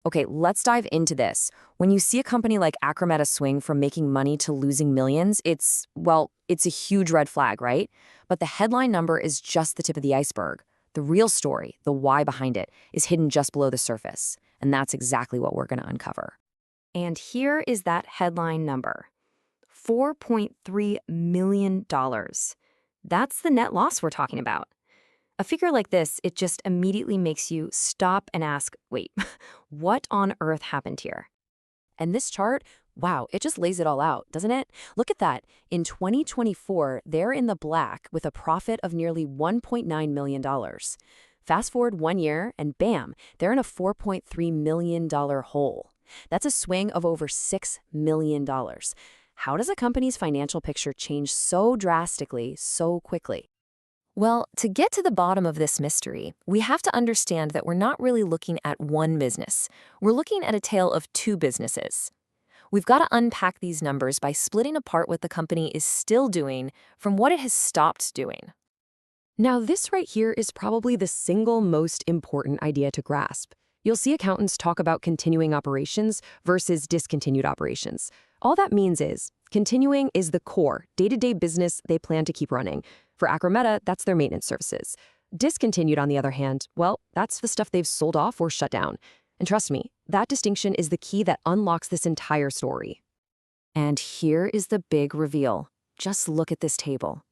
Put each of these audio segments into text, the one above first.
Okay, let's dive into this. When you see a company like Acrometa swing from making money to losing millions, it's a huge red flag, right? But the headline number is just the tip of the iceberg. The real story, the why behind it, is hidden just below the surface. And that's exactly what we're going to uncover. And here is that headline number: $4.3 million. That's the net loss we're talking about. A figure like this, it just immediately makes you stop and ask, wait, what on earth happened here? And this chart, wow, it just lays it all out, doesn't it? Look at that. In 2024, they're in the black with a profit of nearly $1.9 million. Fast forward 1 year, and bam, they're in a $4.3 million hole. That's a swing of over $6 million. How does a company's financial picture change so drastically, so quickly? Well, to get to the bottom of this mystery, we have to understand that we're not really looking at one business. We're looking at a tale of two businesses. We've got to unpack these numbers by splitting apart what the company is still doing from what it has stopped doing. Now, this right here is probably the single most important idea to grasp. You'll see accountants talk about continuing operations versus discontinued operations. All that means is, continuing is the core, day-to-day business they plan to keep running. For Acrometa, that's their maintenance services. Discontinued, on the other hand, well, that's the stuff they've sold off or shut down. And trust me, that distinction is the key that unlocks this entire story. And here is the big reveal. Just look at this table.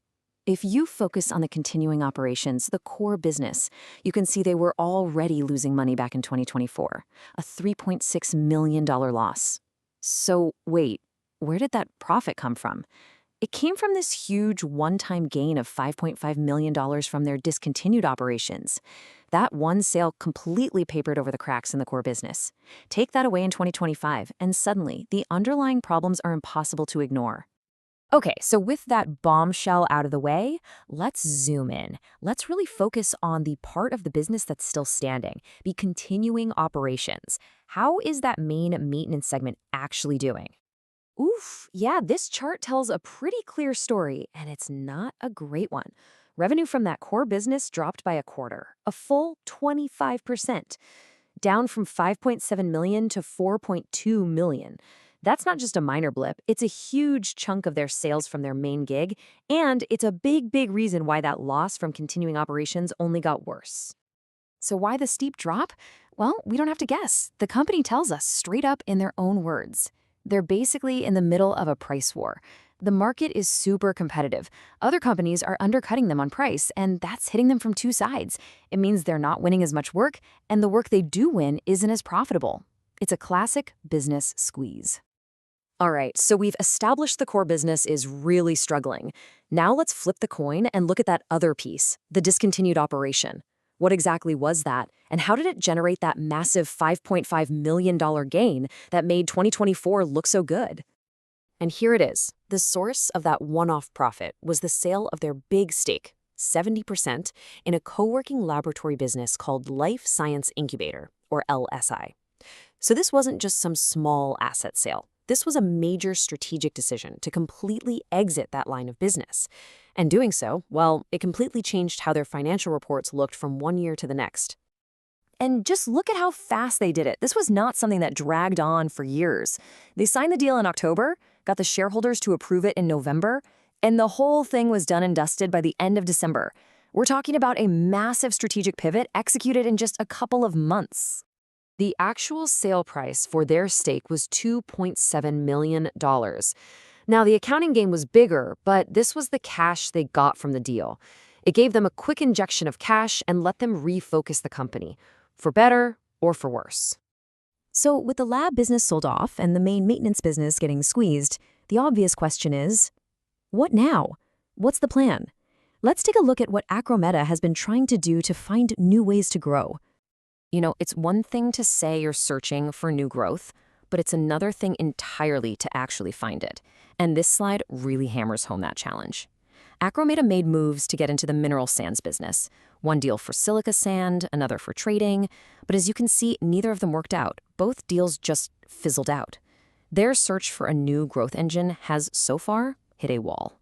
If you focus on the continuing operations, the core business, you can see they were already losing money back in 2024, a $3.6 million loss. So wait, where did that profit come from? It came from this huge one-time gain of $5.5 million from their discontinued operations. That one sale completely papered over the cracks in the core business. Take that away in 2025, and suddenly, the underlying problems are impossible to ignore. Okay, so with that bombshell out of the way, let's zoom in. Let's really focus on the part of the business that's still standing, the continuing operations. How is that main maintenance segment actually doing? Oof, yeah, this chart tells a pretty clear story, and it's not a great one. Revenue from that core business dropped by a quarter, a full 25%, down from $5.7 million to $4.2 million. That's not just a minor blip, it's a huge chunk of their sales from their main gig, and it's a big reason why that loss from continuing operations only got worse. So why the steep drop? Well, we don't have to guess. The company tells us straight up in their own words. They're basically in the middle of a price war. The market is super competitive. Other companies are undercutting them on price, and that's hitting them from two sides. It means they're not winning as much work, and the work they do win isn't as profitable. It's a classic business squeeze. All right, so we've established the core business is really struggling. Now let's flip the coin and look at that other piece, the discontinued operation. What exactly was that, and how did it generate that massive $5.5 million gain that made 2024 look so good? And here it is. The source of that one-off profit was the sale of their big stake, 70%, in a co-working laboratory business called Life Science Incubator, or LSI. So this wasn't just some small asset sale. This was a major strategic decision to completely exit that line of business. And doing so, well, it completely changed how their financial reports looked from 1 year to the next. And just look at how fast they did it. This was not something that dragged on for years. They signed the deal in October, got the shareholders to approve it in November, and the whole thing was done and dusted by the end of December. We're talking about a massive strategic pivot executed in just a couple of months. The actual sale price for their stake was $2.7 million. Now, the accounting gain was bigger, but this was the cash they got from the deal. It gave them a quick injection of cash and let them refocus the company, for better or for worse. So with the lab business sold off and the main maintenance business getting squeezed, the obvious question is, what now? What's the plan? Let's take a look at what Acrometa has been trying to do to find new ways to grow. You know, it's one thing to say you're searching for new growth, but it's another thing entirely to actually find it. And this slide really hammers home that challenge. Acrometa made moves to get into the mineral sands business. One deal for silica sand, another for trading. But as you can see, neither of them worked out. Both deals just fizzled out. Their search for a new growth engine has, so far, hit a wall.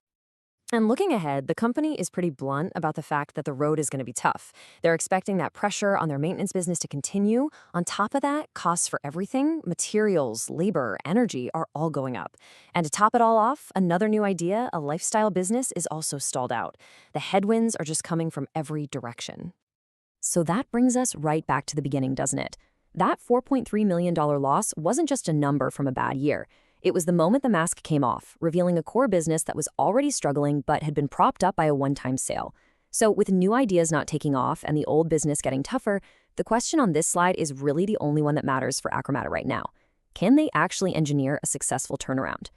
And looking ahead, the company is pretty blunt about the fact that the road is going to be tough. They're expecting that pressure on their maintenance business to continue. On top of that, costs for everything, materials, labor, energy, are all going up. And to top it all off, another new idea, a lifestyle business, is also stalled out. The headwinds are just coming from every direction. So that brings us right back to the beginning, doesn't it? That $4.3 million loss wasn't just a number from a bad year. It was the moment the mask came off, revealing a core business that was already struggling but had been propped up by a one-time sale. So with new ideas not taking off and the old business getting tougher, the question on this slide is really the only one that matters for Acrometa right now. Can they actually engineer a successful turnaround?